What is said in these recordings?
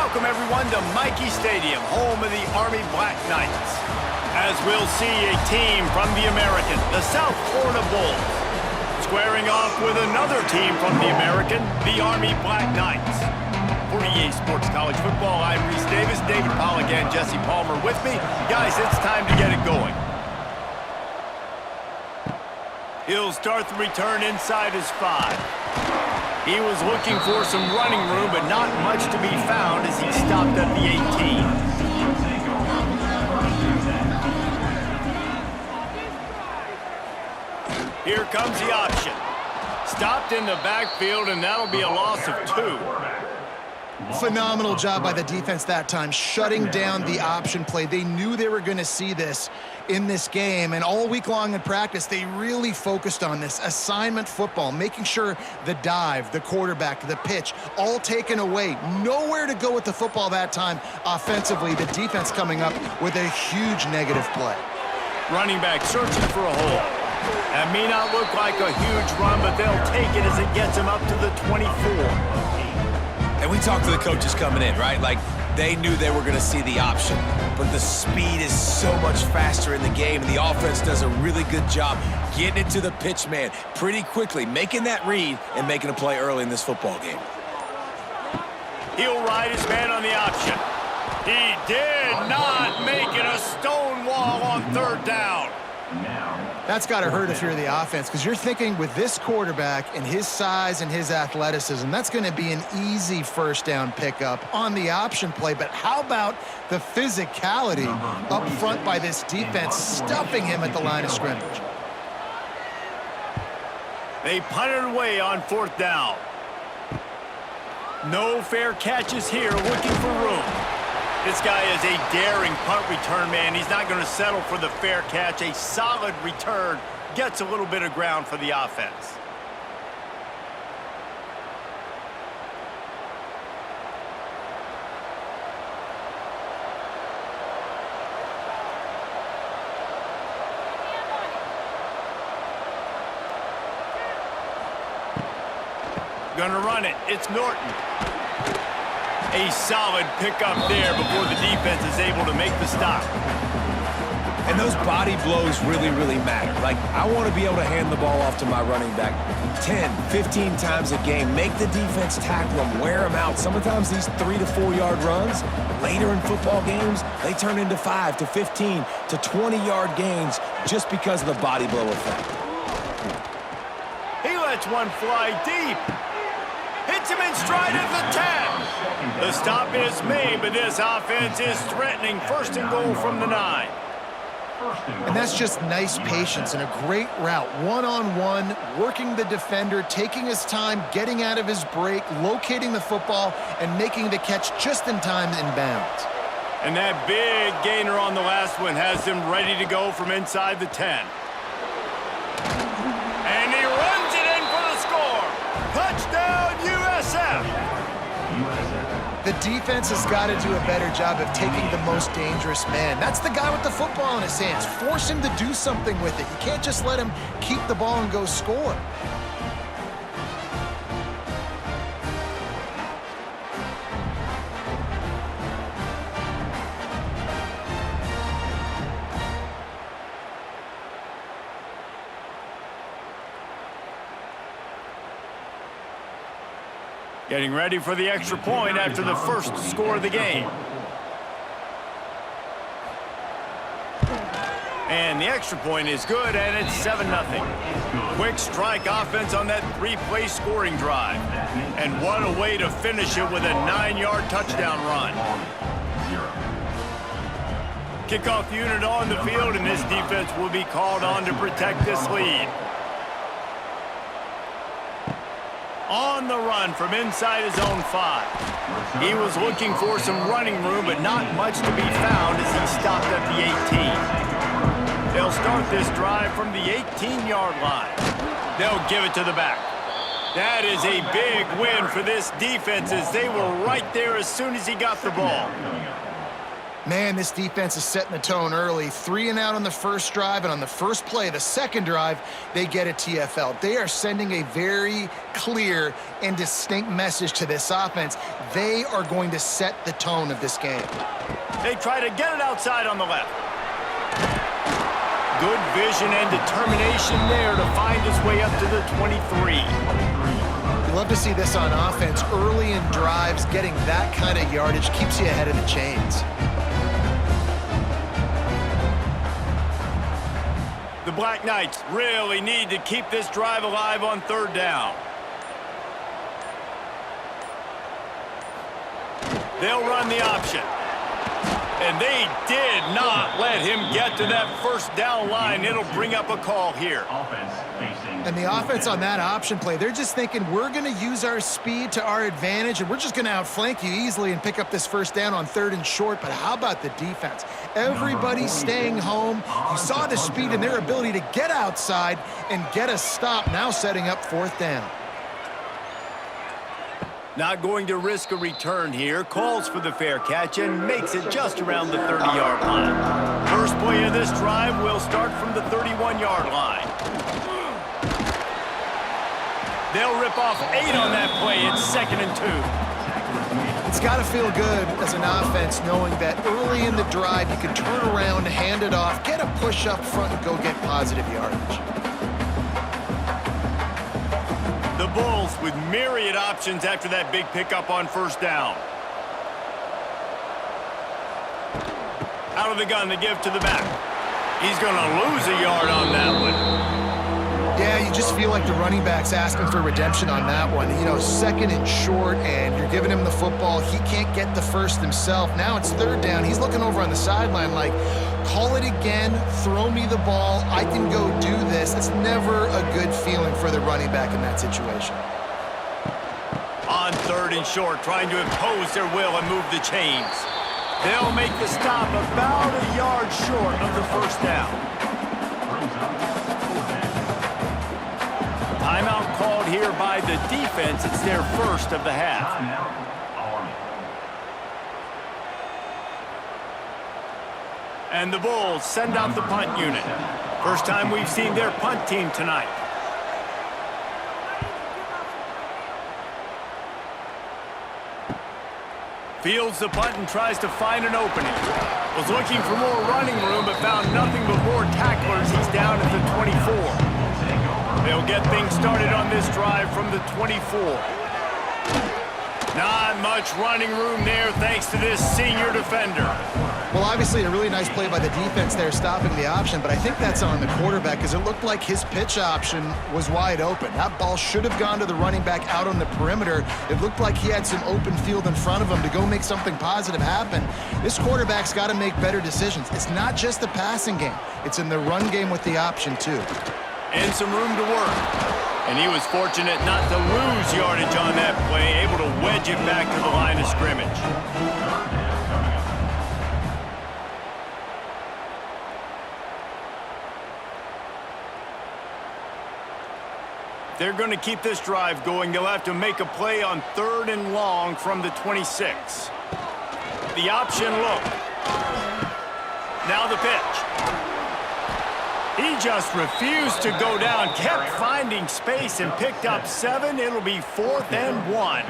welcome everyone to Michie Stadium, home of the Army Black Knights. As we'll see a team from the American, the South Florida Bulls, squaring off with another team from the American, the Army Black Knights. For EA Sports College Football, I'm Reese Davis, David Pollack, and Jesse Palmer with me. Guys, it's time to get it going. He'll start the return inside his 5. He was looking for some running room, but not much to be found as he stopped at the 18. Here comes the option. Stopped in the backfield, and that'll be a loss of 2. Phenomenal job by the defense that time, shutting down the option play. They knew they were going to see this in this game, and all week long in practice, they really focused on this assignment football, making sure the dive, the quarterback, the pitch, all taken away. Nowhere to go with the football that time offensively. The defense coming up with a huge negative play. Running back searching for a hole. That may not look like a huge run, but they'll take it as it gets him up to the 24. And we talked to the coaches coming in, right? Like, they knew they were going to see the option. But the speed is so much faster in the game, and the offense does a really good job getting it to the pitch man pretty quickly, making that read and making a play early in this football game. He'll ride his man on the option. He did not make it a stone wall on 3rd down. That's got to hurt if you're the offense, because you're thinking with this quarterback and his size and his athleticism, that's going to be an easy 1st down pickup on the option play. But how about the physicality up front by this defense, stuffing him at the line of scrimmage? They punted away on 4th down. No fair catches here, looking for room. This guy is a daring punt return man. He's not going to settle for the fair catch. A solid return gets a little bit of ground for the offense. Gonna run it. It's Norton. A solid pickup there before the defense is able to make the stop. And those body blows really, really matter. Like, I want to be able to hand the ball off to my running back 10, 15 times a game. Make the defense tackle them, wear them out. Sometimes these 3 to 4 yard runs, later in football games, they turn into 5 to 15 to 20 yard gains just because of the body blow effect. He lets one fly deep. Hits him in stride at the 10. The stop is made, but this offense is threatening 1st and goal from the 9. And that's just nice patience and a great route. One-on-one, working the defender, taking his time, getting out of his break, locating the football, and making the catch just in time in bounds. And that big gainer on the last one has him ready to go from inside the 10. And he runs it in for the score. Touchdown, USF! The defense has got to do a better job of taking the most dangerous man. That's the guy with the football in his hands. Force him to do something with it. You can't just let him keep the ball and go score. Getting ready for the extra point after the first score of the game. And the extra point is good, and it's 7-0. Quick strike offense on that 3-play scoring drive. And what a way to finish it with a 9-yard touchdown run. Kickoff unit on the field, and this defense will be called on to protect this lead. On the run from inside his own 5. He was looking for some running room, but not much to be found as he stopped at the 18. They'll start this drive from the 18-yard line. They'll give it to the back. That is a big win for this defense as they were right there as soon as he got the ball. Man, this defense is setting the tone early. 3 and out on the first drive, and on the first play, the second drive, they get a TFL. They are sending a very clear and distinct message to this offense. They are going to set the tone of this game. They try to get it outside on the left. Good vision and determination there to find his way up to the 23. You love to see this on offense. Early in drives, getting that kind of yardage keeps you ahead of the chains. The Black Knights really need to keep this drive alive on third down. They'll run the option. And they did not let him get to that first down line. It'll bring up a call here. And the offense on that option play, they're just thinking we're going to use our speed to our advantage, and we're just going to outflank you easily and pick up this first down on 3rd and short. But how about the defense? Everybody's staying home. You saw the speed and their ability to get outside and get a stop, now setting up 4th down. Not going to risk a return here. Calls for the fair catch and makes it just around the 30-yard line. First play of this drive will start from the 31-yard line. They'll rip off 8 on that play. It's 2nd and 2. It's got to feel good as an offense knowing that early in the drive you can turn around, hand it off, get a push up front, and go get positive yardage. The Bulls with myriad options after that big pickup on first down. Out of the gun to give to the back. He's going to lose a yard on that one. Yeah, you just feel like the running back's asking for redemption on that one. You know, 2nd and short, and you're giving him the football. He can't get the first himself. Now it's 3rd down. He's looking over on the sideline like, call it again, throw me the ball, I can go do this. It's never a good feeling for the running back in that situation. On 3rd and short, trying to impose their will and move the chains. They'll make the stop about a yard short of the first down. Timeout called here by the defense. It's their first of the half. And the Bulls send out the punt unit. First time we've seen their punt team tonight. Fields the punt and tries to find an opening. Was looking for more running room but found nothing but more tacklers. He's down at the 24. They'll get things started on this drive from the 24. Not much running room there thanks to this senior defender. Well, obviously a really nice play by the defense there stopping the option, but I think that's on the quarterback because it looked like his pitch option was wide open. That ball should have gone to the running back out on the perimeter. It looked like he had some open field in front of him to go make something positive happen. This quarterback's got to make better decisions. It's not just the passing game. It's in the run game with the option, too. And some room to work. And he was fortunate not to lose yardage on that play, able to wedge it back to the line of scrimmage. They're going to keep this drive going. They'll have to make a play on 3rd and long from the 26. The option look. Now the pitch. He just refused to go down, kept finding space and picked up 7. It'll be 4th and 1.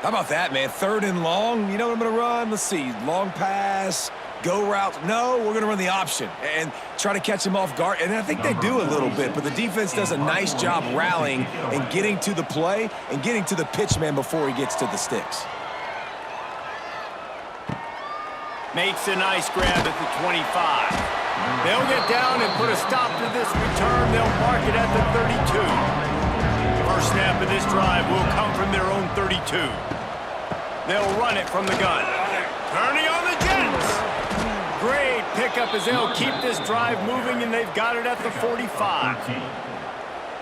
How about that, man? 3rd and long. You know what I'm going to run? Let's see. Long pass, go route. No, we're going to run the option and try to catch him off guard. And I think they do a little bit, but the defense does a nice job rallying and getting to the play and getting to the pitch man before he gets to the sticks. Makes a nice grab at the 25. They'll get down and put a stop to this return. They'll mark it at the 32. First snap of this drive will come from their own 32. They'll run it from the gun. Turning on the Jets. Great pickup as they'll keep this drive moving, and they've got it at the 45.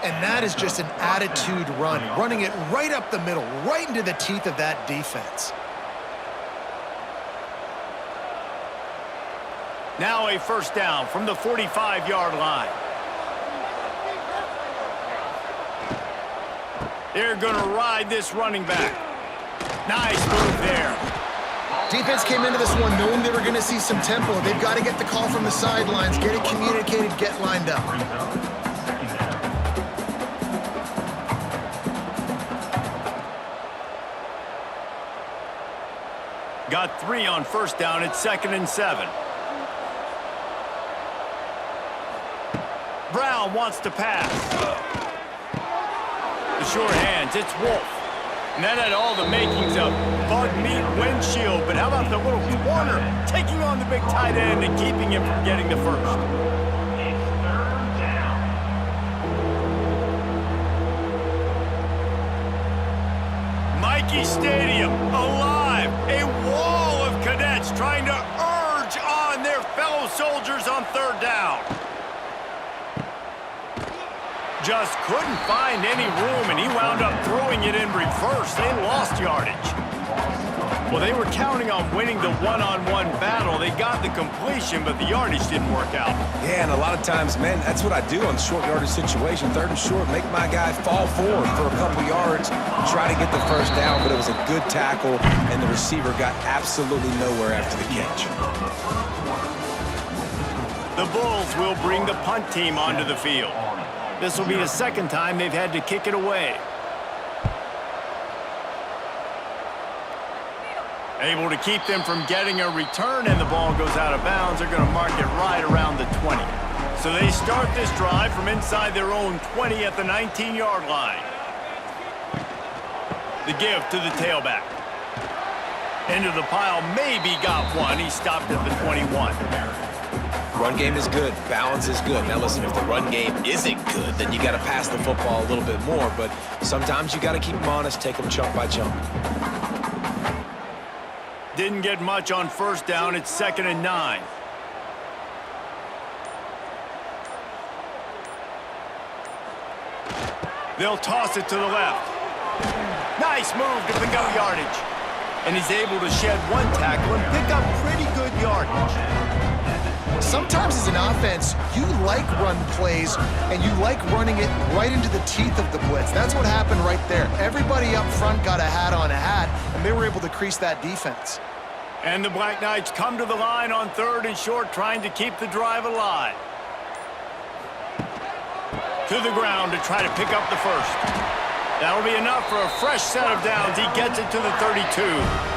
And that is just an attitude run, running it right up the middle, right into the teeth of that defense. Now a first down from the 45-yard line. They're going to ride this running back. Nice move there. Defense came into this one knowing they were going to see some tempo. They've got to get the call from the sidelines, get it communicated, get lined up. Got 3 on first down. It's 2nd and 7. Brown wants to pass. The short hands, it's Wolf. And that had all the makings of bug meat windshield, but how about the little corner taking on the big tight end and keeping him from getting the first? Mikey Stadium, alive. A wall of cadets trying to urge on their fellow soldiers on 3rd down. Just couldn't find any room, and he wound up throwing it in reverse. They lost yardage. Well, they were counting on winning the one-on-one battle. They got the completion, but the yardage didn't work out. Yeah, and a lot of times, man, that's what I do on short yardage situation. 3rd and short, make my guy fall forward for a couple yards, try to get the first down, but it was a good tackle, and the receiver got absolutely nowhere after the catch. The Bulls will bring the punt team onto the field. This will be the 2nd time they've had to kick it away. Able to keep them from getting a return, and the ball goes out of bounds. They're going to mark it right around the 20. So they start this drive from inside their own 20 at the 19-yard line. The give to the tailback. Into the pile, maybe got one. He stopped at the 21. Run game is good. Balance is good. Now listen, if the run game isn't good, then you got to pass the football a little bit more. But sometimes you got to keep them honest, take them chunk by chunk. Didn't get much on first down. It's 2nd and 9. They'll toss it to the left. Nice move to pick up yardage. And he's able to shed one tackle and pick up pretty good yardage. Sometimes as an offense, you like run plays, and you like running it right into the teeth of the blitz. That's what happened right there. Everybody up front got a hat on a hat, and they were able to crease that defense. And the Black Knights come to the line on 3rd and short, trying to keep the drive alive. To the ground to try to pick up the first. That'll be enough for a fresh set of downs. He gets it to the 32.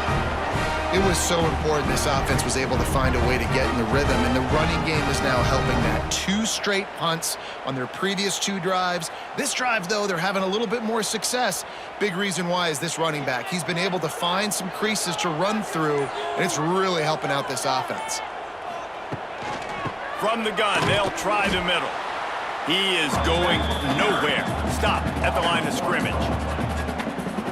It was so important this offense was able to find a way to get in the rhythm, and the running game is now helping that. 2 straight punts on their previous 2 drives. This drive, though, they're having a little bit more success. Big reason why is this running back. He's been able to find some creases to run through, and it's really helping out this offense. From the gun, they'll try the middle. He is going nowhere. Stop at the line of scrimmage.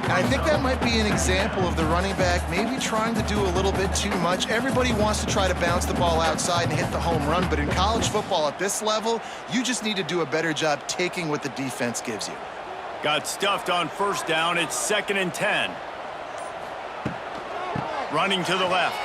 And I think that might be an example of the running back maybe trying to do a little bit too much. Everybody wants to try to bounce the ball outside and hit the home run, but in college football at this level, you just need to do a better job taking what the defense gives you. Got stuffed on first down. It's 2nd and 10. Running to the left.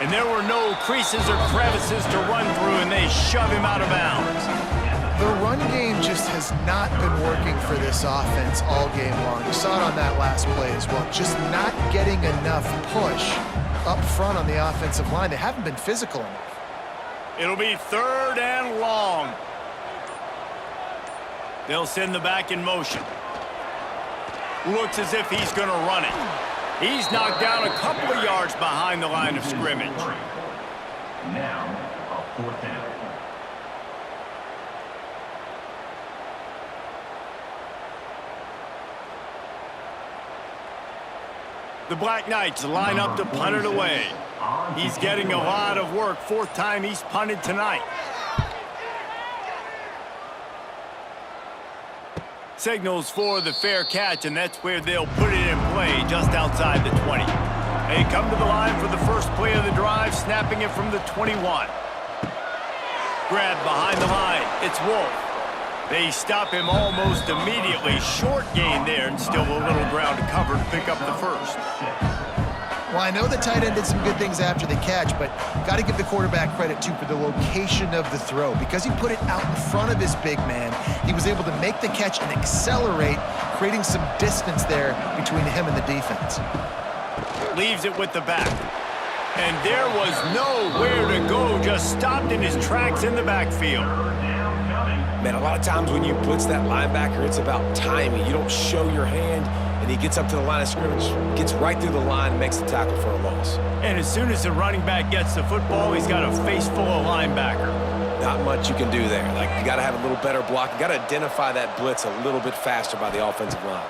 And there were no creases or crevices to run through, and they shove him out of bounds. The run game just has not been working for this offense all game long. You saw it on that last play as well. Just not getting enough push up front on the offensive line. They haven't been physical enough. It'll be 3rd and long. They'll send the back in motion. Looks as if he's going to run it. He's knocked down a couple of yards behind the line of scrimmage. Now, a 4th down. The Black Knights line up to punt it away. He's getting a lot of work. 4th time he's punted tonight. Signals for the fair catch, and that's where they'll put it in play, just outside the 20. They come to the line for the first play of the drive, snapping it from the 21. Grabbed behind the line. It's Wolf. They stop him almost immediately. Short gain there, and still a little ground to cover to pick up the first. Well, I know the tight end did some good things after the catch, but got to give the quarterback credit, too, for the location of the throw. Because he put it out in front of his big man, he was able to make the catch and accelerate, creating some distance there between him and the defense. leaves it with the back. And there was nowhere to go, just stopped in his tracks in the backfield. Man, a lot of times when you blitz that linebacker, it's about timing. You don't show your hand, and he gets up to the line of scrimmage, gets right through the line, and makes the tackle for a loss. And as soon as the running back gets the football, he's got a face full of linebacker. Not much you can do there. Like, you got to have a little better block. You got to identify that blitz a little bit faster by the offensive line.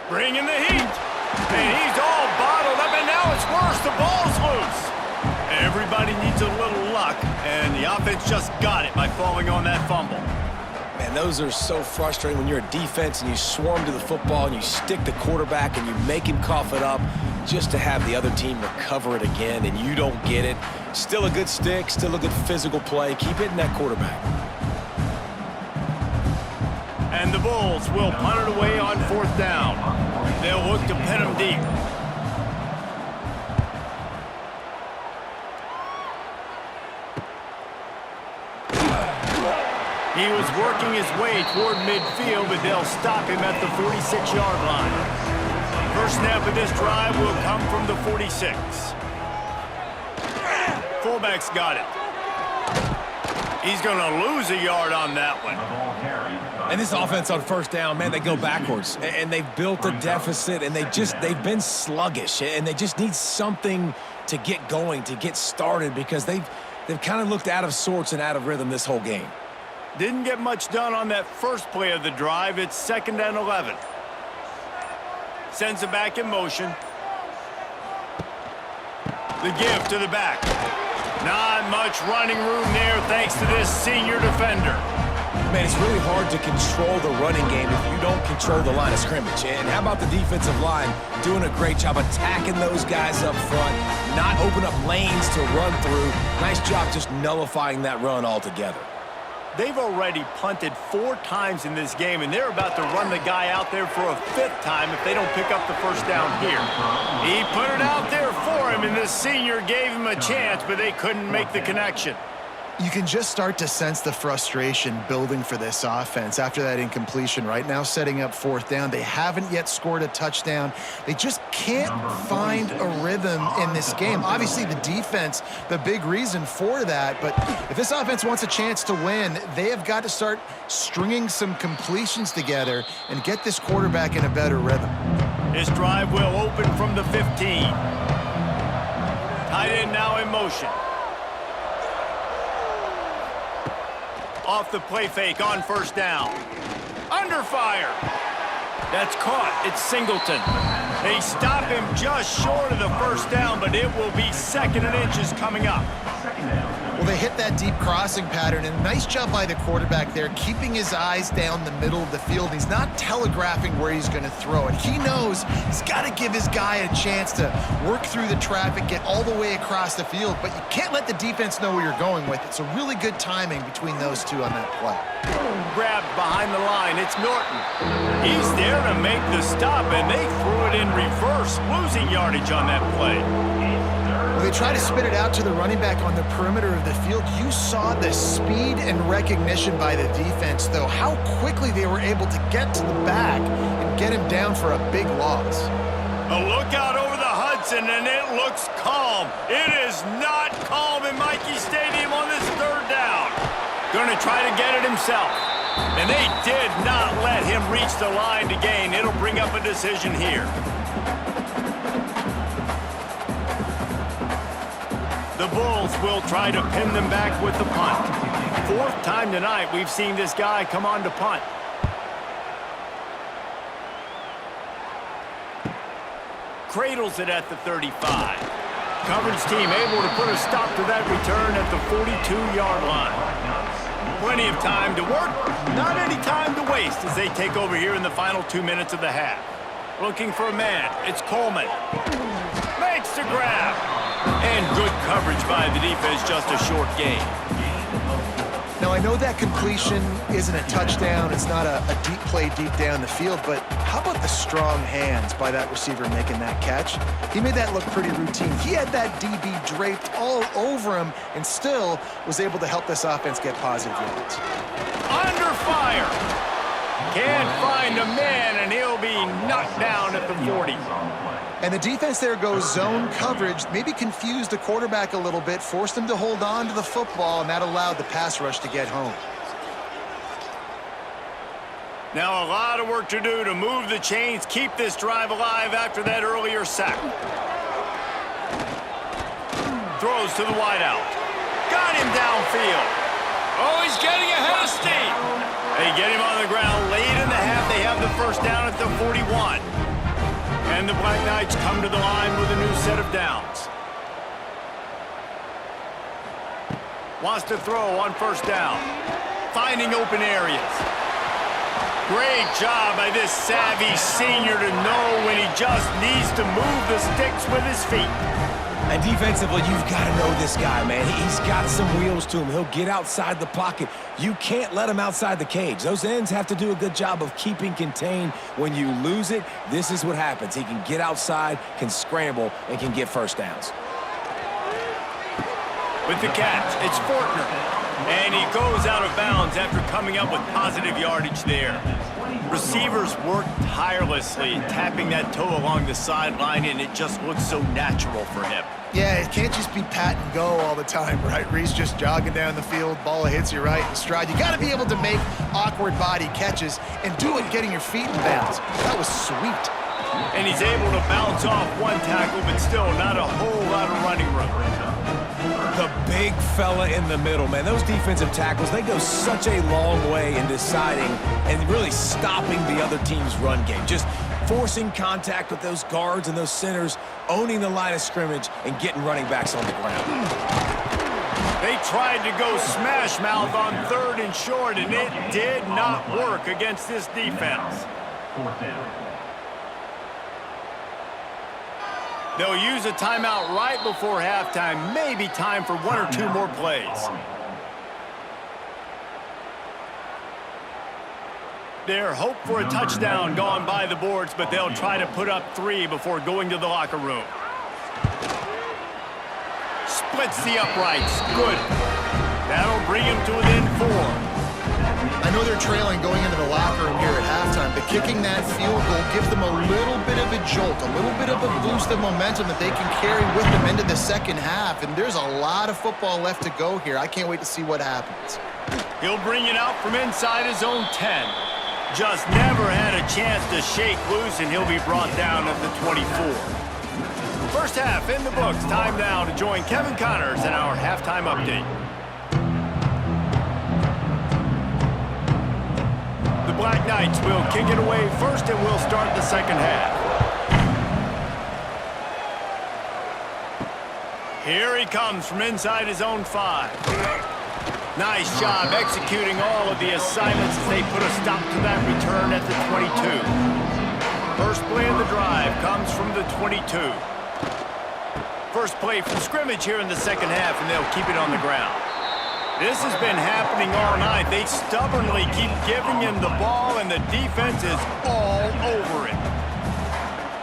Bringing the heat. And he's all bottled up, and now it's worse. The ball's loose. Everybody needs a little luck, and the offense just got it by falling on that fumble. Man, those are so frustrating when you're a defense and you swarm to the football and you stick the quarterback and you make him cough it up just to have the other team recover it again, and you don't get it. Still a good stick, still a good physical play. Keep hitting that quarterback. And the Bulls will punt it away on 4th down. They'll look to pin him deep. He was working his way toward midfield, but they'll stop him at the 46-yard line. First snap of this drive will come from the 46. Fullback's got it. He's going to lose a yard on that one. And this offense on 1st down, man, they go backwards. And they've built a deficit, and they've been sluggish. And they just need something to get going, to get started, because they've kind of looked out of sorts and out of rhythm this whole game. Didn't get much done on that first play of the drive. It's 2nd and 11. Sends it back in motion. The give to the back. Not much running room there thanks to this senior defender. Man, it's really hard to control the running game if you don't control the line of scrimmage. And how about the defensive line doing a great job attacking those guys up front, not open up lanes to run through. Nice job just nullifying that run altogether. They've already punted 4 times in this game, and they're about to run the guy out there for a 5th time if they don't pick up the first down here. He put it out there for him, and this senior gave him a chance, but they couldn't make the connection. You can just start to sense the frustration building for this offense after that incompletion. Right now, setting up 4th down. They haven't yet scored a touchdown. They just can't find a rhythm in this game. Obviously, the defense, the big reason for that. But if this offense wants a chance to win, they have got to start stringing some completions together and get this quarterback in a better rhythm. This drive will open from the 15. Tight end now in motion. Off the play fake on 1st down. Under fire. That's caught. It's Singleton. They stop him just short of the first down, but it will be 2nd and inches coming up. Well, they hit that deep crossing pattern, and nice job by the quarterback there, keeping his eyes down the middle of the field. He's not telegraphing where he's going to throw it. He knows he's got to give his guy a chance to work through the traffic, get all the way across the field, but you can't let the defense know where you're going with it. So really good timing between those two on that play. Grabbed behind the line. It's Norton. He's there to make the stop, and they threw it in reverse, losing yardage on that play. When they try to spit it out to the running back on the perimeter of the field, you saw the speed and recognition by the defense, though, how quickly they were able to get to the back and get him down for a big loss. A look out over the Hudson, and it looks calm. It is not calm in Michie Stadium on this 3rd down. Going to try to get it himself. And they did not let him reach the line to gain. It'll bring up a decision here. The Bulls will try to pin them back with the punt. 4th time tonight we've seen this guy come on to punt. Cradles it at the 35. Coverage team able to put a stop to that return at the 42-yard line. Plenty of time to work, not any time to waste as they take over here in the final 2 minutes of the half. Looking for a man, it's Coleman. Makes the grab. And good coverage by the defense, just a short gain. Now, I know that completion isn't a touchdown. It's not a deep play deep down the field, but how about the strong hands by that receiver making that catch? He made that look pretty routine. He had that DB draped all over him and still was able to help this offense get positive yards. Under fire. Can't find a man, and he'll be knocked down at the 40. And the defense there goes zone coverage, maybe confused the quarterback a little bit, forced him to hold on to the football, and that allowed the pass rush to get home. Now a lot of work to do to move the chains, keep this drive alive after that earlier sack. Throws to the wideout. Got him downfield. Oh, he's getting ahead of steam. They get him on the ground late in the half. They have the first down at the 41. And the Black Knights come to the line with a new set of downs. Wants to throw on first down. Finding open areas. Great job by this savvy senior to know when he just needs to move the sticks with his feet. And defensively, you've got to know this guy, man. He's got some wheels to him. He'll get outside the pocket. You can't let him outside the cage. Those ends have to do a good job of keeping contained. When you lose it, this is what happens. He can get outside, can scramble, and can get first downs. With the catch, it's Fortner. And he goes out of bounds after coming up with positive yardage there. Receivers work tirelessly, tapping that toe along the sideline, and it just looks so natural for him. Yeah, it can't just be pat and go all the time, right? Reese just jogging down the field, ball hits you right in stride. You got to be able to make awkward body catches and do it getting your feet in bounds. That was sweet. And he's able to bounce off one tackle, but still not a whole lot of running room. The big fella in the middle, man. Those defensive tackles, they go such a long way in deciding and really stopping the other team's run game. Just forcing contact with those guards and those centers, owning the line of scrimmage, and getting running backs on the ground. They tried to go smash mouth on 3rd and short, and it did not work against this defense. Fourth down. They'll use a timeout right before halftime. Maybe time for 1 or 2 more plays. Their hope for a touchdown gone by the boards, but they'll try to put up 3 before going to the locker room. Splits the uprights. Good. That'll bring him to within 4. I know they're trailing going into the locker room here at halftime, but kicking that field goal gives them a little bit of a jolt, a little bit of a boost of momentum that they can carry with them into the second half, and there's a lot of football left to go here. I can't wait to see what happens. He'll bring it out from inside his own 10. Just never had a chance to shake loose, and he'll be brought down at the 24. First half in the books. Time now to join Kevin Connors in our halftime update. The Black Knights will kick it away first, and we'll start the second half. Here he comes from inside his own 5. Nice job executing all of the assignments as they put a stop to that return at the 22. First play of the drive comes from the 22. First play from scrimmage here in the second half, and they'll keep it on the ground. This has been happening all night. They stubbornly keep giving him the ball, and the defense is all over it.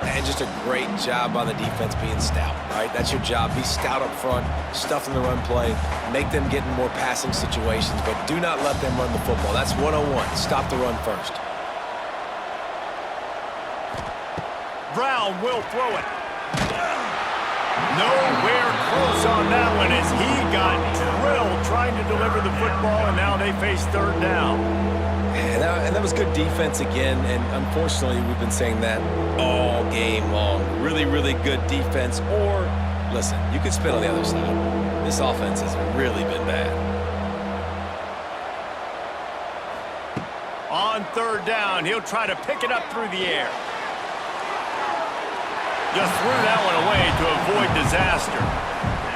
And just a great job by the defense being stout, right? That's your job. Be stout up front, stuff in the run play, make them get in more passing situations, but do not let them run the football. That's 101. Stop the run first. Brown will throw it. Nowhere close on that one as he got drilled trying to deliver the football, and now they face 3rd down. And that was good defense again, and unfortunately we've been saying that all game long. Really, really good defense, or, listen, you could spit on the other side. This offense has really been bad. On 3rd down, he'll try to pick it up through the air. Just threw that one away to avoid disaster.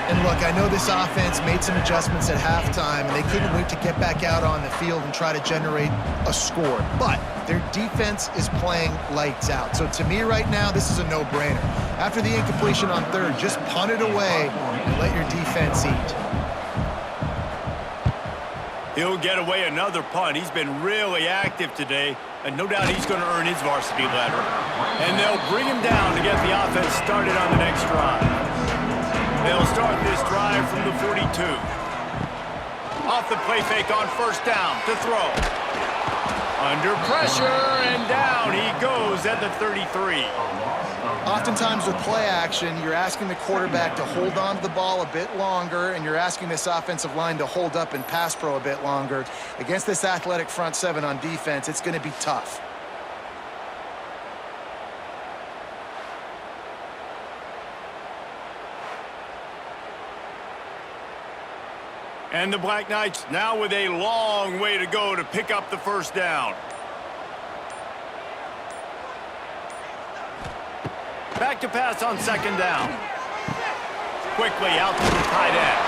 And look, I know this offense made some adjustments at halftime, and they couldn't wait to get back out on the field and try to generate a score. But their defense is playing lights out. So to me right now, this is a no-brainer. After the incompletion on 3rd, just punt it away and let your defense eat. He'll get away another punt. He's been really active today, and no doubt he's going to earn his varsity letter. And they'll bring him down to get the offense started on the next drive. They'll start this drive from the 42. Off the play fake on 1st down to throw. A Under pressure, and down he goes at the 33. Oftentimes with play action, you're asking the quarterback to hold on to the ball a bit longer, and you're asking this offensive line to hold up and pass pro a bit longer. Against this athletic front seven on defense, it's going to be tough. And the Black Knights now with a long way to go to pick up the first down. Back to pass on second down. Quickly out to the tight end.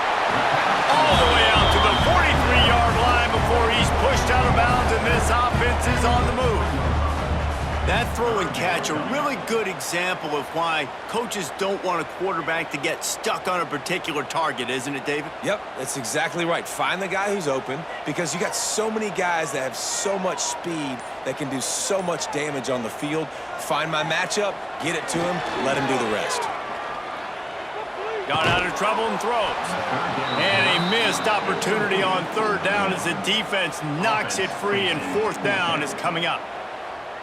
All the way out to the 43-yard line before he's pushed out of bounds, and this offense is on the move. That throw and catch, a really good example of why coaches don't want a quarterback to get stuck on a particular target, isn't it, David? Yep, that's exactly right. Find the guy who's open, because you got so many guys that have so much speed that can do so much damage on the field. Find my matchup, get it to him, let him do the rest. Got out of trouble and throws. And a missed opportunity on third down as the defense knocks it free, and fourth down is coming up.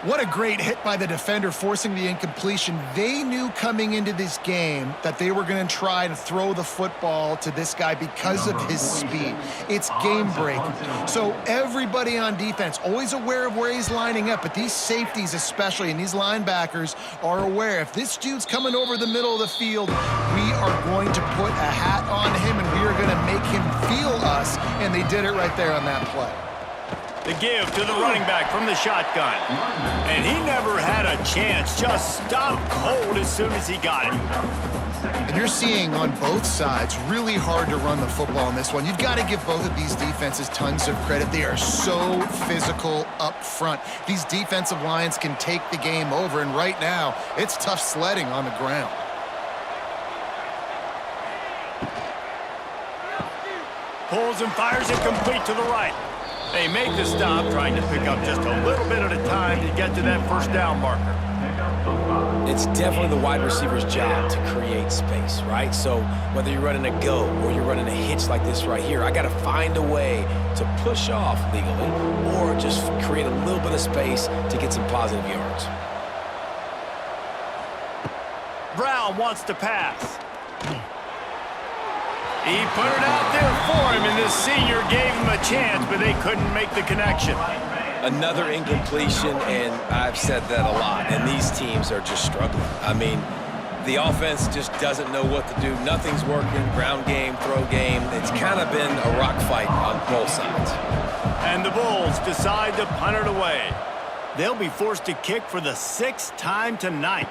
What a great hit by the defender, forcing the incompletion. They knew coming into this game that they were going to try to throw the football to this guy because of his speed. It's game-breaking. So everybody on defense, always aware of where he's lining up, but these safeties especially, and these linebackers are aware. If this dude's coming over the middle of the field, we are going to put a hat on him, and we are going to make him feel us, and they did it right there on that play. The give to the running back from the shotgun. And he never had a chance, just stopped cold as soon as he got it. And you're seeing on both sides really hard to run the football in this one. You've got to give both of these defenses tons of credit. They are so physical up front. These defensive lines can take the game over, and right now, it's tough sledding on the ground. Pulls and fires it complete to the right. They make the stop, trying to pick up just a little bit at a time to get to that first down marker. It's definitely the wide receiver's job to create space, right? So whether you're running a go or you're running a hitch like this right here, I got to find a way to push off legally or just create a little bit of space to get some positive yards. Brown wants to pass. He put it out there for him, and this senior gave him a chance, but they couldn't make the connection. Another incompletion, and I've said that a lot, and these teams are just struggling. I mean, the offense just doesn't know what to do. Nothing's working, ground game, throw game. It's kind of been a rock fight on both sides. And the Bulls decide to punt it away. They'll be forced to kick for the 6th time tonight.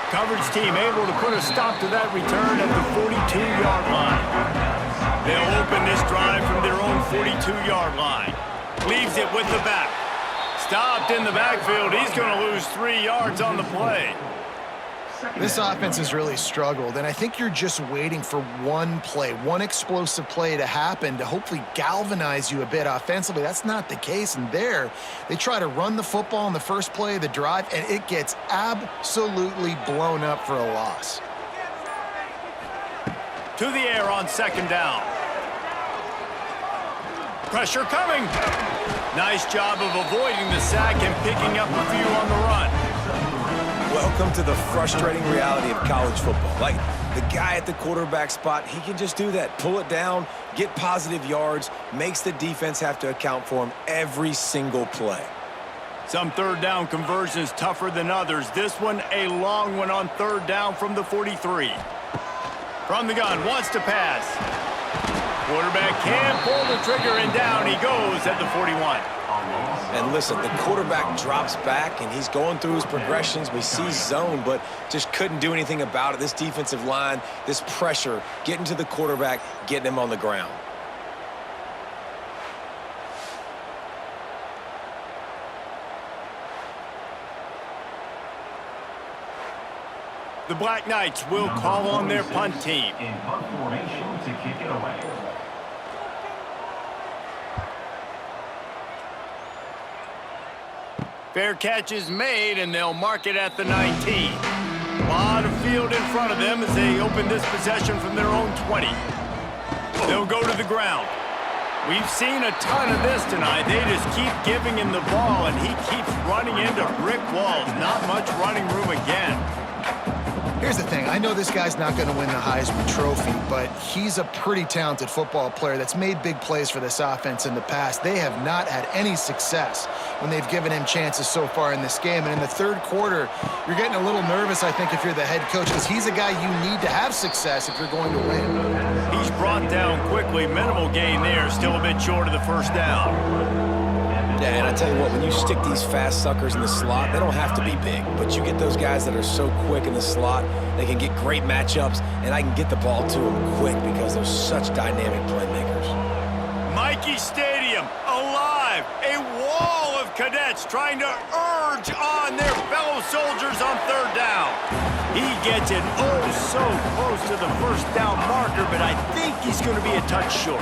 Coverage team able to put a stop to that return at the 42-yard line. They'll open this drive from their own 42-yard line. Leaves it with the back. Stopped in the backfield. He's going to lose 3 yards on the play. This offense has really struggled, and I think you're just waiting for one play, one explosive play to happen to hopefully galvanize you a bit offensively. That's not the case, and there they try to run the football in the first play of the drive, and it gets absolutely blown up for a loss. To the air on second down. Pressure coming. Nice job of avoiding the sack and picking up a few on the run. Welcome to the frustrating reality of college football. Like, the guy at the quarterback spot, he can just do that. Pull it down, get positive yards, makes the defense have to account for him every single play. Some third down conversions tougher than others. This one, a long one on third down from the 43. From the gun, wants to pass. Quarterback can pull the trigger, and down he goes at the 41. And listen, the quarterback drops back, and he's going through his progressions. We see zone, but just couldn't do anything about it. This defensive line, this pressure, getting to the quarterback, getting him on the ground. The Black Knights will call on their punt team. In punt formation to kick it away. Fair catch is made, and they'll mark it at the 19. A lot of field in front of them as they open this possession from their own 20. They'll go to the ground. We've seen a ton of this tonight. They just keep giving him the ball, and he keeps running into brick walls. Not much running room again. Here's the thing. I know this guy's not going to win the Heisman Trophy, but he's a pretty talented football player that's made big plays for this offense in the past. They have not had any success when they've given him chances so far in this game. And in the third quarter, you're getting a little nervous, I think, if you're the head coach, because he's a guy you need to have success if you're going to win. He's brought down quickly. Minimal gain there. Still a bit short of the first down. Yeah, and I tell you what, when you stick these fast suckers in the slot, they don't have to be big. But you get those guys that are so quick in the slot, they can get great matchups, and I can get the ball to them quick because they're such dynamic playmakers. Mikey Stadium, alive. A wall of cadets trying to urge on their fellow soldiers on third down. He gets it so close to the first down marker, but I think he's going to be a touch short.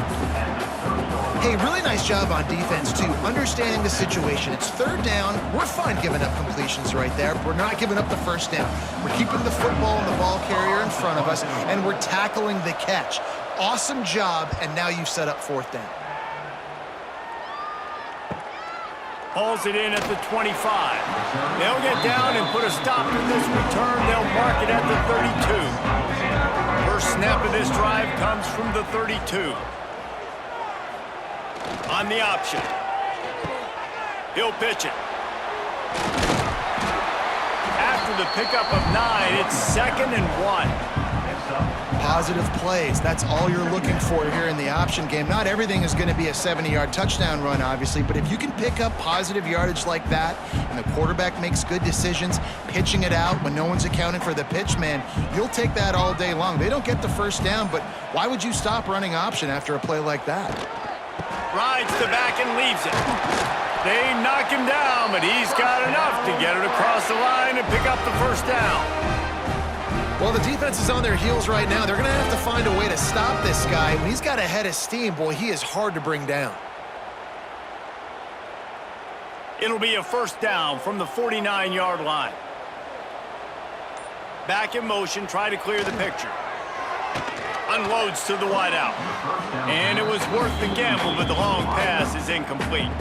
Hey, really nice job on defense, too, understanding the situation. It's third down. We're fine giving up completions right there. We're not giving up the first down. We're keeping the football and the ball carrier in front of us, and we're tackling the catch. Awesome job, and now you've set up fourth down. Hauls it in at the 25. They'll get down and put a stop to this return. They'll mark it at the 32. First snap of this drive comes from the 32. On the option. He'll pitch it. After the pickup of 9, it's 2nd and 1. Positive plays. That's all you're looking for here in the option game. Not everything is going to be a 70-yard touchdown run, obviously, but if you can pick up positive yardage like that and the quarterback makes good decisions, pitching it out when no one's accounting for the pitch, man, you'll take that all day long. They don't get the first down, but why would you stop running option after a play like that? Rides the back and leaves it. They knock him down, but he's got enough to get it across the line and pick up the first down. Well, the defense is on their heels right now. They're going to have to find a way to stop this guy. When he's got a head of steam, boy, he is hard to bring down. It'll be a first down from the 49-yard line. Back in motion, try to clear the picture. Unloads to the wideout. And it was worth the gamble, but the long pass is incomplete.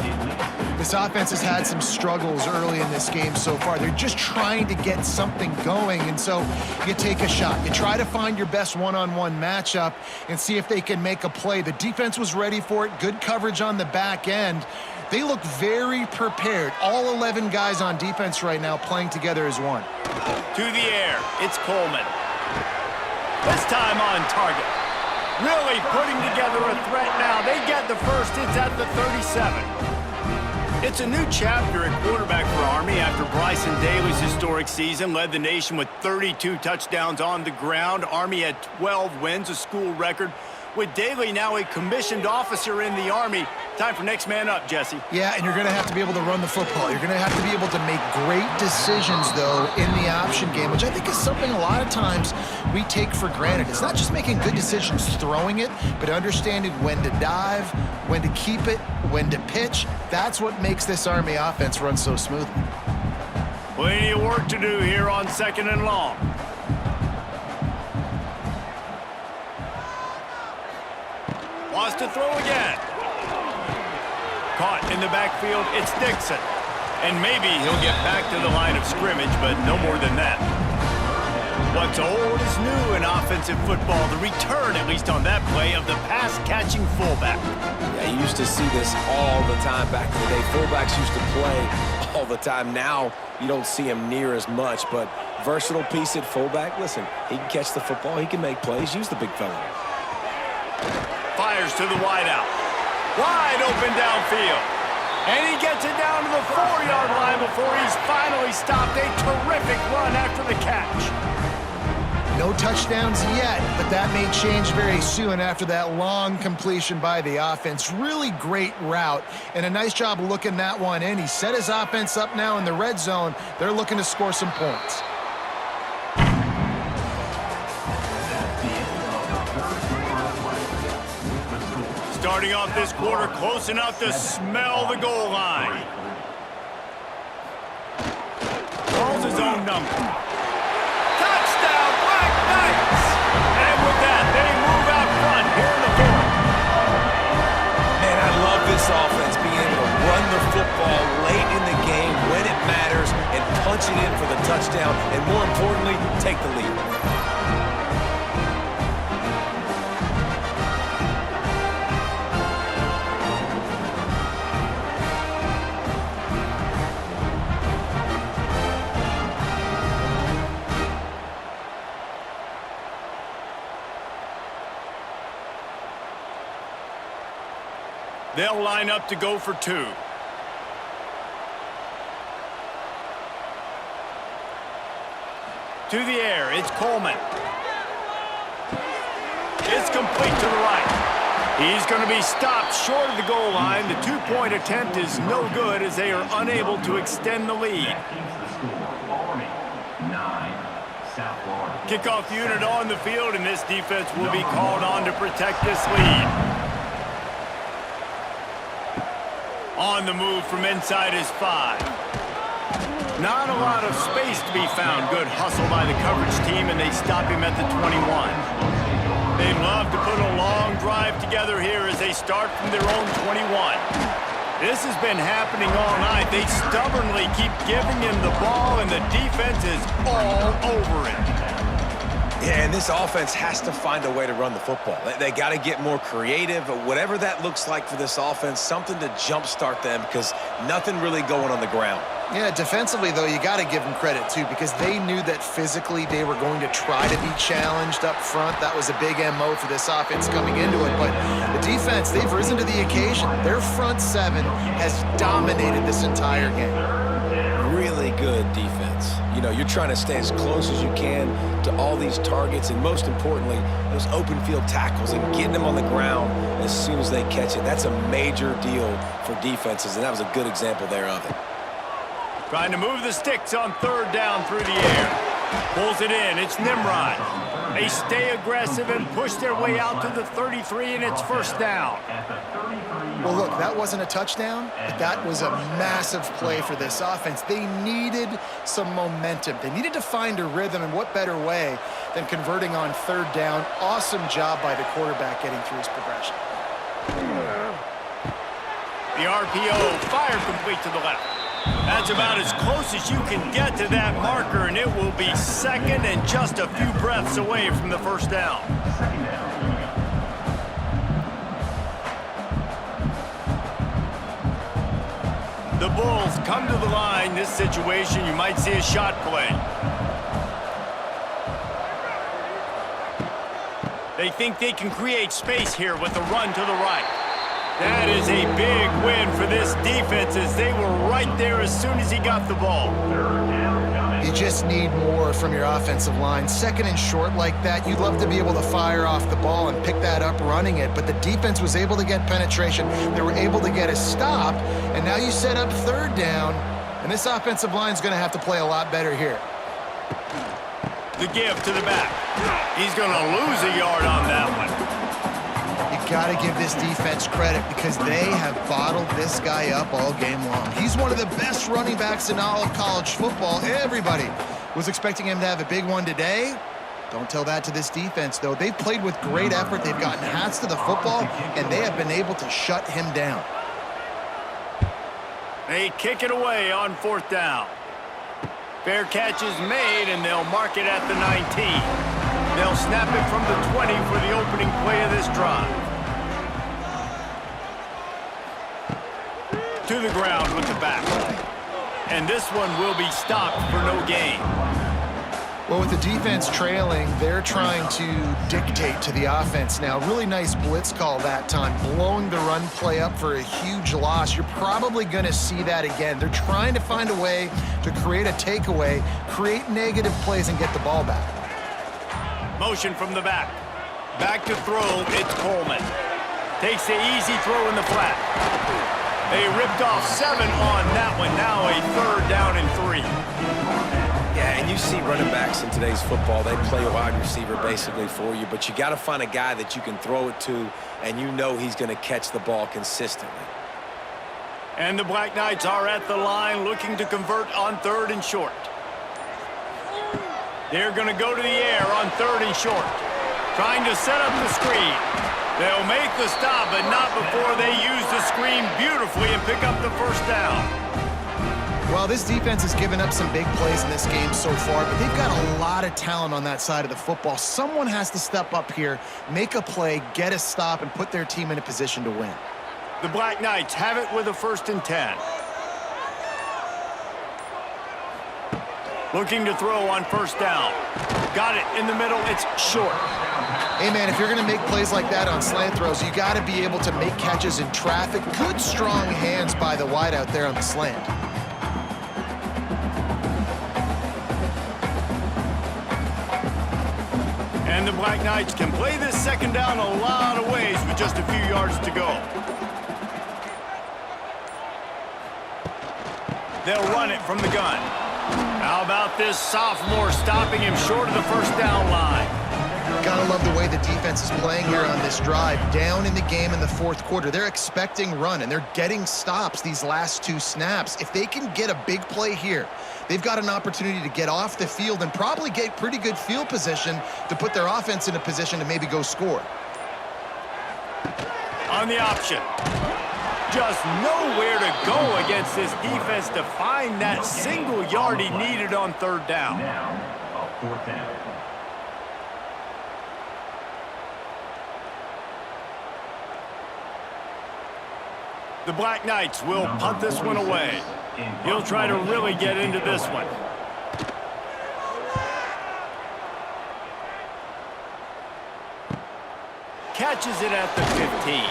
This offense has had some struggles early in this game so far. They're just trying to get something going, and so you take a shot. You try to find your best one-on-one matchup and see if they can make a play. The defense was ready for it. Good coverage on the back end. They look very prepared. All 11 guys on defense right now playing together as one. To the air, it's Coleman. This time on target. Really putting together a threat now. They get the first. It's at the 37. It's a new chapter at quarterback for Army after Bryson Daly's historic season led the nation with 32 touchdowns on the ground. Army had 12 wins, a school record. With Daly now a commissioned officer in the Army. Time for next man up, Jesse. Yeah, and you're going to have to be able to run the football. You're going to have to be able to make great decisions, though, in the option game, which I think is something a lot of times we take for granted. It's not just making good decisions throwing it, but understanding when to dive, when to keep it, when to pitch. That's what makes this Army offense run so smoothly. Plenty of work to do here on 2nd and long. Wants to throw again. Caught in the backfield, it's Dixon. And maybe he'll get back to the line of scrimmage, but no more than that. What's old is new in offensive football. The return, at least on that play, of the pass-catching fullback. Yeah, you used to see this all the time back in the day. Fullbacks used to play all the time. Now you don't see him near as much, but versatile piece at fullback. Listen, he can catch the football. He can make plays. Use the big fella. Fires to the wideout. Wide open downfield. And he gets it down to the 4-yard line before he's finally stopped. A terrific run after the catch. No touchdowns yet, but that may change very soon after that long completion by the offense. Really great route, and a nice job of looking that one in. He set his offense up now in the red zone. They're looking to score some points. Starting off this quarter close enough to smell the goal line. Calls his own number. Touchdown, Black Knights! And with that, they move out front here in the fourth. Man, I this offense being able to run the football late in the game when it matters and punch it in for the touchdown, and more importantly, take the lead. They'll line up to go for 2. To the air, it's Coleman. It's complete to the right. He's going to be stopped short of the goal line. The 2-point attempt is no good as they are unable to extend the lead. That keeps the score. Army 9, South Florida. Kickoff unit on the field, and this defense will be called on to protect this lead. On the move from inside his 5. Not a lot of space to be found. Good hustle by the coverage team, and they stop him at the 21. They'd love to put a long drive together here as they start from their own 21. This has been happening all night. They stubbornly keep giving him the ball, and the defense is all over it. Yeah, and this offense has to find a way to run the football. They got to get more creative, whatever that looks like for this offense, something to jumpstart them because nothing really going on the ground. Yeah, defensively, though, you got to give them credit, too, because they knew that physically they were going to try to be challenged up front. That was a big MO for this offense coming into it. But the defense, they've risen to the occasion. Their front 7 has dominated this entire game. Really good defense. You know, you're trying to stay as close as you can to all these targets, and most importantly, those open field tackles and getting them on the ground as soon as they catch it. That's a major deal for defenses, and that was a good example there of it. Trying to move the sticks on 3rd down through the air. Pulls it in. It's Nimrod. They stay aggressive and push their way out to the 33, and it's 1st down. Well, look, that wasn't a touchdown, but that was a massive play for this offense. They needed some momentum. They needed to find a rhythm, and what better way than converting on 3rd down. Awesome job by the quarterback getting through his progression. The RPO, fire complete to the left. That's about as close as you can get to that marker, and it will be 2nd and just a few breaths away from the 1st down. The Bulls come to the line. This situation, you might see a shot play. They think they can create space here with a run to the right. That is a big win for this defense as they were right there as soon as he got the ball. You just need more from your offensive line. 2nd and short like that, you'd love to be able to fire off the ball and pick that up running it, but the defense was able to get penetration. They were able to get a stop, and now you set up 3rd down, and this offensive line is going to have to play a lot better here. The give to the back. He's going to lose a yard on that one. Got to give this defense credit because they have bottled this guy up all game long. He's one of the best running backs in all of college football. Everybody was expecting him to have a big one today. Don't tell that to this defense, though. They've played with great effort. They've gotten hats to the football, and they have been able to shut him down. They kick it away on 4th down. Fair catch is made, and they'll mark it at the 19. They'll snap it from the 20 for the opening play of this drive. To the ground with the back. And this one will be stopped for no gain. Well, with the defense trailing, they're trying to dictate to the offense now. Really nice blitz call that time, blowing the run play up for a huge loss. You're probably going to see that again. They're trying to find a way to create a takeaway, create negative plays, and get the ball back. Motion from the back. Back to throw, it's Coleman. Takes the easy throw in the flat. They ripped off 7 on that one. Now a 3rd down and 3. Yeah, and you see running backs in today's football, they play a wide receiver basically for you, but you got to find a guy that you can throw it to, and you know he's going to catch the ball consistently. And the Black Knights are at the line looking to convert on 3rd and short. They're going to go to the air on 3rd and short. Trying to set up the screen. They'll make the stop, but not before they use the screen beautifully and pick up the first down. Well, this defense has given up some big plays in this game so far, but they've got a lot of talent on that side of the football. Someone has to step up here, make a play, get a stop, and put their team in a position to win. The Black Knights have it with a 1st and 10. Looking to throw on 1st down. Got it in the middle. It's short. Hey, man, if you're going to make plays like that on slant throws, you got to be able to make catches in traffic. Good, strong hands by the wide out there on the slant. And the Black Knights can play this 2nd down a lot of ways with just a few yards to go. They'll run it from the gun. How about this sophomore stopping him short of the 1st down line? Gotta love the way the defense is playing here on this drive. Down in the game in the 4th quarter. They're expecting run, and they're getting stops these last 2 snaps. If they can get a big play here, they've got an opportunity to get off the field and probably get pretty good field position to put their offense in a position to maybe go score. On the option. Just nowhere to go against this defense to find that single yard he needed on 3rd down. Now, a 4th down. The Black Knights will punt this one away. He'll try to really get into this one. Catches it at the 15.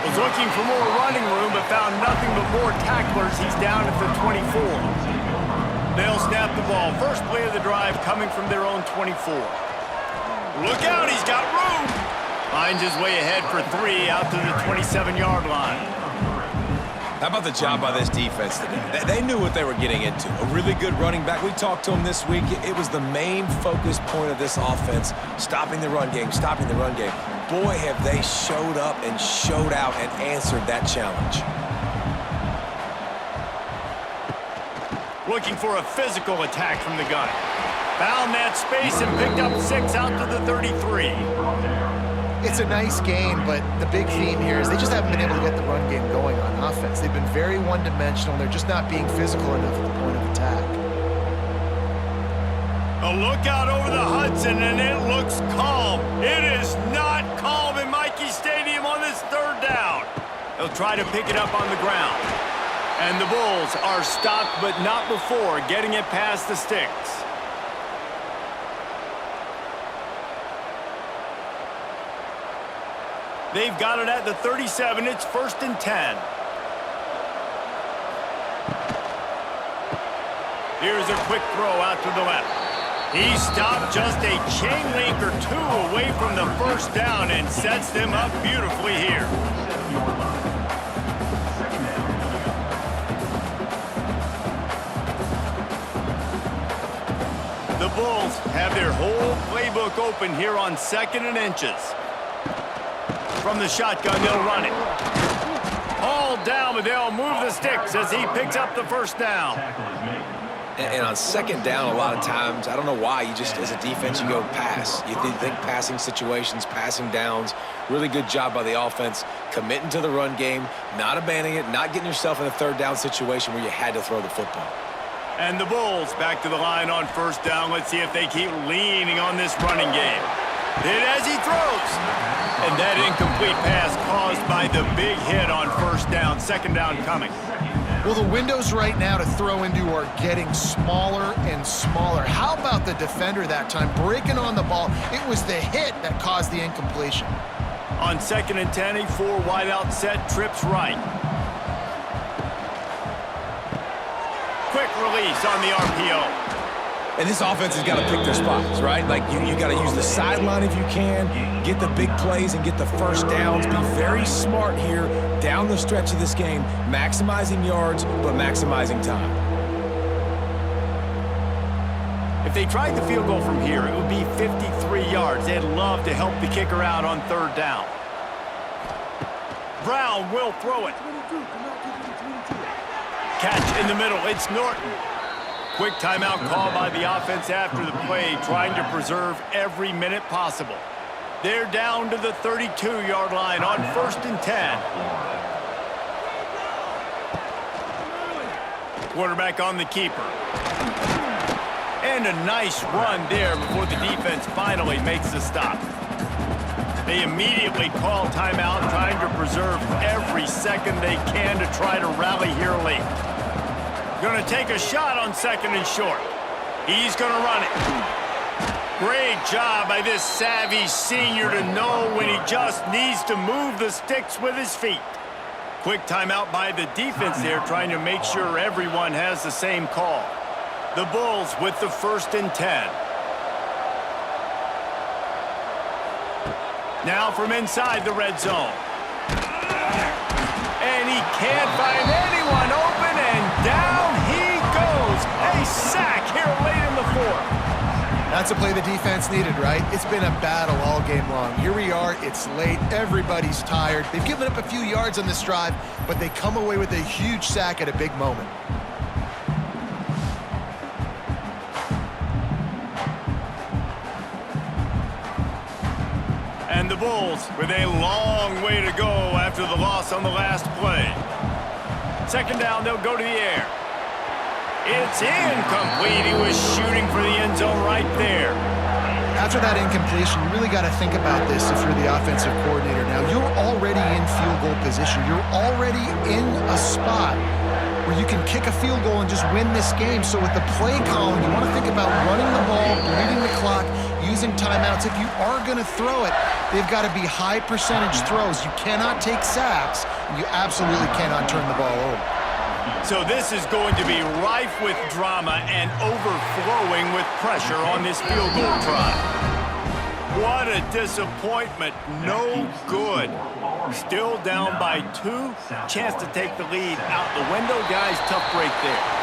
Was looking for more running room, but found nothing but more tacklers. He's down at the 24. They'll snap the ball. First play of the drive coming from their own 24. Look out, he's got room. Finds his way ahead for 3 out to the 27-yard line. How about the job by this defense today? They knew what they were getting into. A really good running back. We talked to him this week. It was the main focus point of this offense, stopping the run game, stopping the run game. Boy, have they showed up and showed out and answered that challenge. Looking for a physical attack from the gun. Found that space and picked up 6 out to the 33. It's a nice game, but the big theme here is they just haven't been able to get the run game going on offense. They've been very one-dimensional. They're just not being physical enough at the point of attack. A look out over the Hudson, and it looks calm. It is not calm in Michie Stadium on this 3rd down. They'll try to pick it up on the ground. And the Bulls are stopped, but not before getting it past the sticks. They've got it at the 37. It's 1st and 10. Here's a quick throw out to the left. He stopped just a chain link or 2 away from the 1st down and sets them up beautifully here. The Bulls have their whole playbook open here on 2nd and inches. From the shotgun, they'll run it. Hauled down, but they'll move the sticks as he picks up the 1st down. And on 2nd down, a lot of times, I don't know why, you just, as a defense, you go pass. You think passing situations, passing downs. Really good job by the offense, committing to the run game, not abandoning it, not getting yourself in a 3rd down situation where you had to throw the football. And the Bulls back to the line on 1st down. Let's see if they keep leaning on this running game. Hit as he throws. And that incomplete pass caused by the big hit on 1st down. 2nd down coming. Well, the windows right now to throw into are getting smaller and smaller. How about the defender that time breaking on the ball? It was the hit that caused the incompletion. On 2nd and 10, a 4 wide out set, trips right. Quick release on the RPO. And this offense has got to pick their spots, right? Like, you got to use the sideline if you can, get the big plays and get the 1st downs. Be very smart here down the stretch of this game, maximizing yards, but maximizing time. If they tried the field goal from here, it would be 53 yards. They'd love to help the kicker out on 3rd down. Brown will throw it. Catch in the middle. It's Norton. Quick timeout call by the offense after the play, trying to preserve every minute possible. They're down to the 32-yard line on 1st and 10. Quarterback on the keeper. And a nice run there before the defense finally makes the stop. They immediately call timeout, trying to preserve every second they can to try to rally here late. Going to take a shot on 2nd and short. He's going to run it. Great job by this savvy senior to know when he just needs to move the sticks with his feet. Quick timeout by the defense there, trying to make sure everyone has the same call. The Bulls with the 1st and 10. Now from inside the red zone. And he can't find anyone open, and down he goes. A sack here late in the 4th. That's a play the defense needed, right? It's been a battle all game long. Here we are, it's late, everybody's tired. They've given up a few yards on this drive, but they come away with a huge sack at a big moment. And the Bulls with a long way to go after the loss on the last play. 2nd down, they'll go to the air. It's incomplete. He was shooting for the end zone right there. After that incompletion, you really got to think about this if you're the offensive coordinator now. You're already in field goal position. You're already in a spot where you can kick a field goal and just win this game. So with the play calling, you want to think about running the ball, bleeding the clock, using timeouts. If you are going to throw it, they've got to be high percentage throws. You cannot take sacks, and you absolutely cannot turn the ball over. So this is going to be rife with drama and overflowing with pressure on this field goal try. What a disappointment. No good. Still down by 2. Chance to take the lead out the window. Guys, tough break there.